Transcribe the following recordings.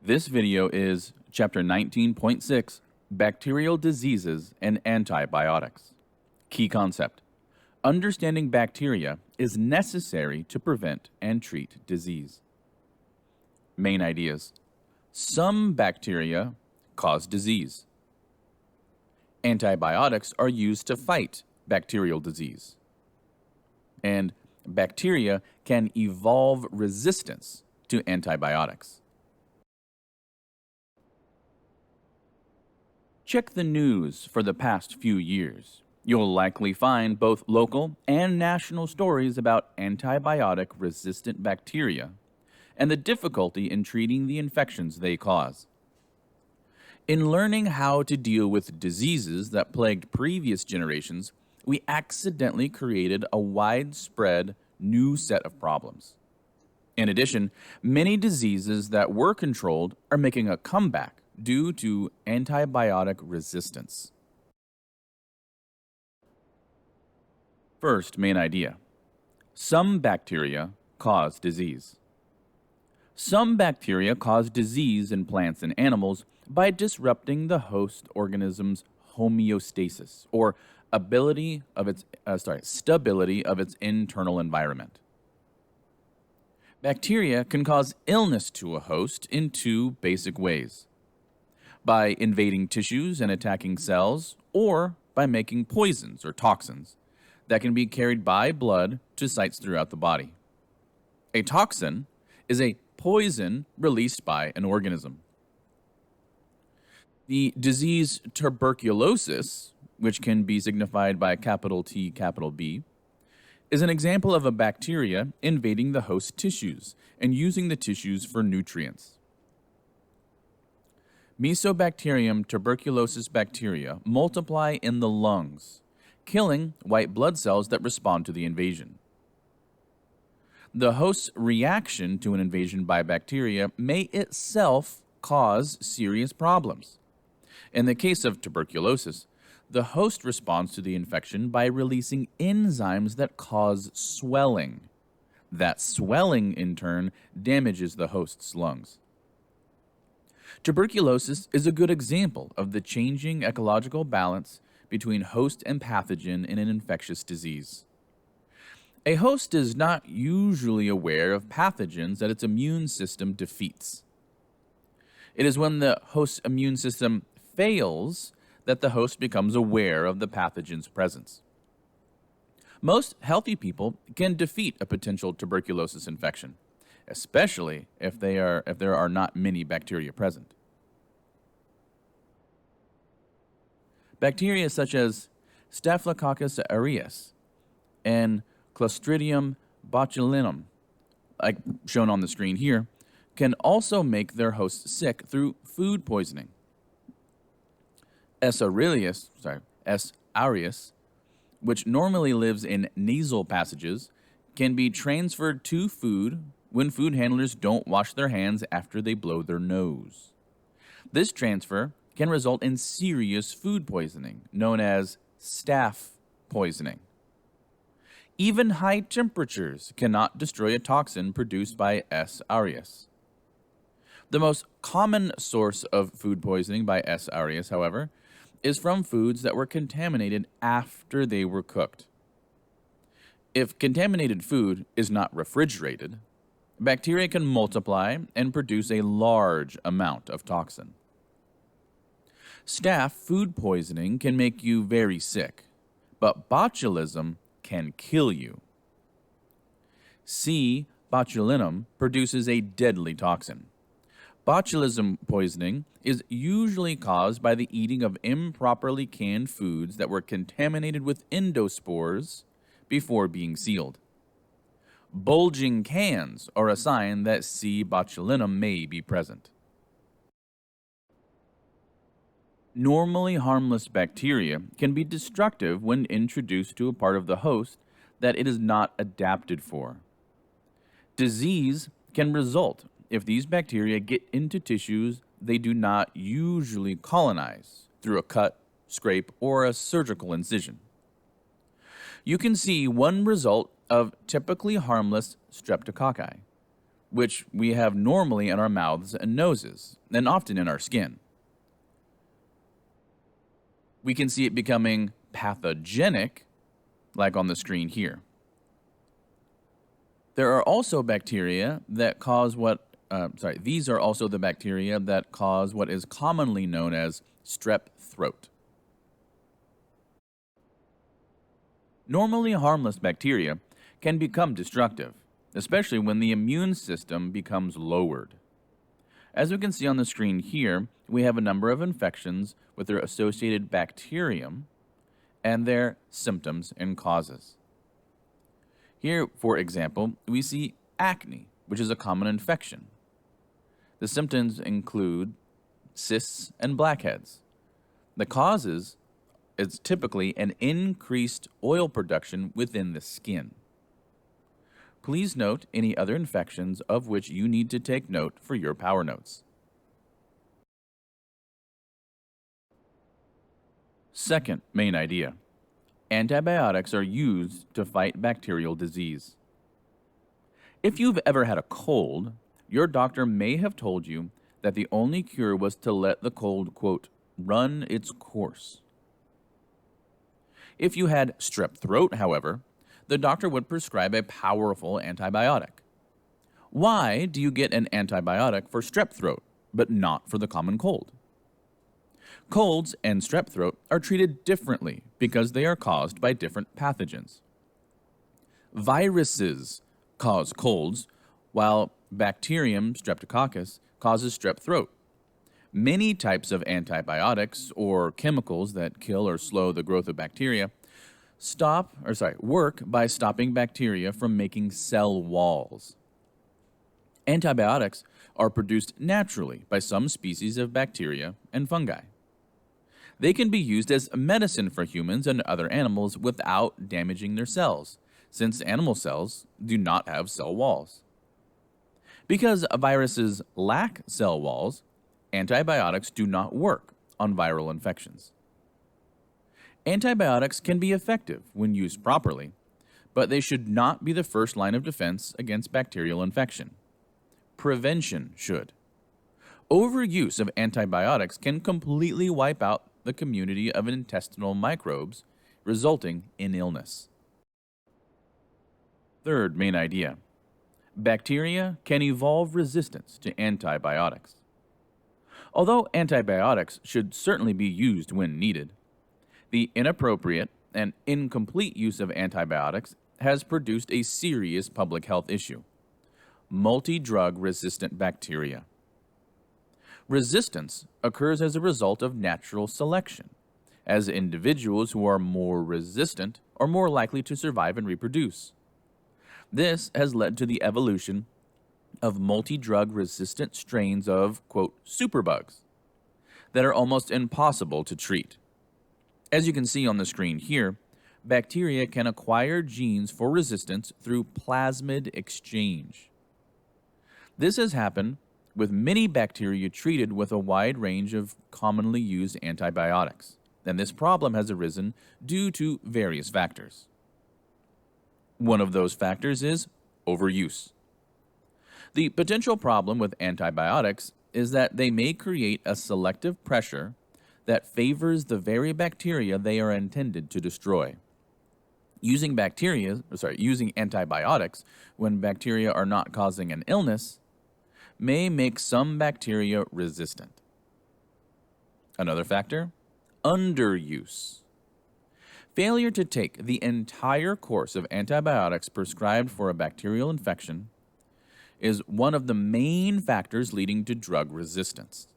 This video is Chapter 19.6, Bacterial Diseases and Antibiotics. Key concept: understanding bacteria is necessary to prevent and treat disease. Main ideas: some bacteria cause disease. Antibiotics are used to fight bacterial disease. And bacteria can evolve resistance to antibiotics. Check the news for the past few years. You'll likely find both local and national stories about antibiotic-resistant bacteria and the difficulty in treating the infections they cause. In learning how to deal with diseases that plagued previous generations, we accidentally created a widespread new set of problems. In addition, many diseases that were controlled are making a comeback due to antibiotic resistance. First main idea: some bacteria cause disease. Some bacteria cause disease in plants and animals by disrupting the host organism's homeostasis, or stability of its internal environment. Bacteria can cause illness to a host in two basic ways: by invading tissues and attacking cells, or by making poisons or toxins that can be carried by blood to sites throughout the body. A toxin is a poison released by an organism. The disease tuberculosis, which can be signified by capital T, capital B, is an example of a bacteria invading the host tissues and using the tissues for nutrients. Mycobacterium tuberculosis bacteria multiply in the lungs, killing white blood cells that respond to the invasion. The host's reaction to an invasion by bacteria may itself cause serious problems. In the case of tuberculosis, the host responds to the infection by releasing enzymes that cause swelling. That swelling, in turn, damages the host's lungs. Tuberculosis is a good example of the changing ecological balance between host and pathogen in an infectious disease. A host is not usually aware of pathogens that its immune system defeats. It is when the host's immune system fails that the host becomes aware of the pathogen's presence. Most healthy people can defeat a potential tuberculosis infection, especially if there are not many bacteria present. Bacteria such as Staphylococcus aureus and Clostridium botulinum, like shown on the screen here, can also make their hosts sick through food poisoning. S. aureus, which normally lives in nasal passages, can be transferred to food when food handlers don't wash their hands after they blow their nose. This transfer can result in serious food poisoning, known as staph poisoning. Even high temperatures cannot destroy a toxin produced by S. aureus. The most common source of food poisoning by S. aureus, however, is from foods that were contaminated after they were cooked. If contaminated food is not refrigerated, bacteria can multiply and produce a large amount of toxin. Staph food poisoning can make you very sick, but botulism can kill you. C. botulinum produces a deadly toxin. Botulism poisoning is usually caused by the eating of improperly canned foods that were contaminated with endospores before being sealed. Bulging cans are a sign that C. botulinum may be present. Normally harmless bacteria can be destructive when introduced to a part of the host that it is not adapted for. Disease can result if these bacteria get into tissues they do not usually colonize through a cut, scrape, or a surgical incision. You can see one result of typically harmless streptococci. which we have normally in our mouths and noses, and often in our skin. We can see it becoming pathogenic, like on the screen here. There are also bacteria that cause these are also the bacteria that cause what is commonly known as strep throat. Normally harmless bacteria can become destructive, especially when the immune system becomes lowered. As we can see on the screen here, we have a number of infections with their associated bacterium and their symptoms and causes. Here, for example, we see acne, which is a common infection. The symptoms include cysts and blackheads. The causes is typically an increased oil production within the skin. Please note any other infections of which you need to take note for your power notes. Second main idea. Antibiotics are used to fight bacterial disease. If you've ever had a cold, your doctor may have told you that the only cure was to let the cold, quote, run its course. If you had strep throat, however, the doctor would prescribe a powerful antibiotic. Why do you get an antibiotic for strep throat, but not for the common cold? Colds and strep throat are treated differently because they are caused by different pathogens. Viruses cause colds, while Bacterium streptococcus causes strep throat. Many types of antibiotics or chemicals that kill or slow the growth of bacteria work by stopping bacteria from making cell walls. Antibiotics are produced naturally by some species of bacteria and fungi. They can be used as medicine for humans and other animals without damaging their cells, since animal cells do not have cell walls. Because viruses lack cell walls, antibiotics do not work on viral infections. Antibiotics can be effective when used properly, but they should not be the first line of defense against bacterial infection. Prevention should. Overuse of antibiotics can completely wipe out the community of intestinal microbes, resulting in illness. Third main idea. Bacteria can evolve resistance to antibiotics. Although antibiotics should certainly be used when needed, the inappropriate and incomplete use of antibiotics has produced a serious public health issue: multi-drug resistant bacteria. Resistance occurs as a result of natural selection, as individuals who are more resistant are more likely to survive and reproduce. This has led to the evolution of multi-drug resistant strains of, quote, superbugs that are almost impossible to treat. As you can see on the screen here, bacteria can acquire genes for resistance through plasmid exchange. This has happened with many bacteria treated with a wide range of commonly used antibiotics, and this problem has arisen due to various factors. One of those factors is overuse. The potential problem with antibiotics is that they may create a selective pressure that favors the very bacteria they are intended to destroy. Using antibiotics when bacteria are not causing an illness may make some bacteria resistant. Another factor, underuse. Failure to take the entire course of antibiotics prescribed for a bacterial infection is one of the main factors leading to drug resistance.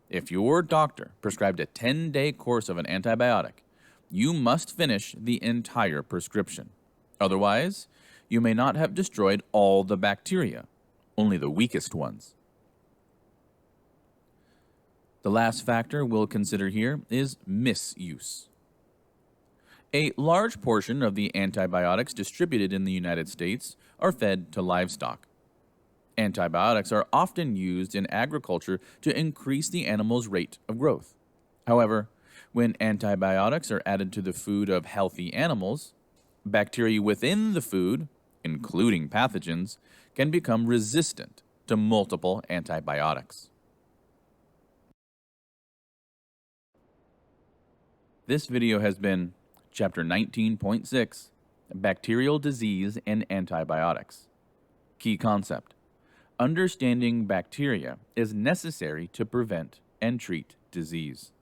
If your doctor prescribed a 10-day course of an antibiotic, you must finish the entire prescription. Otherwise, you may not have destroyed all the bacteria, only the weakest ones. The last factor we'll consider here is misuse. A large portion of the antibiotics distributed in the United States are fed to livestock. Antibiotics are often used in agriculture to increase the animal's rate of growth. However, when antibiotics are added to the food of healthy animals, bacteria within the food including pathogens, can become resistant to multiple antibiotics. This video has been Chapter 19.6, Bacterial Disease and Antibiotics. Key concept: understanding bacteria is necessary to prevent and treat disease.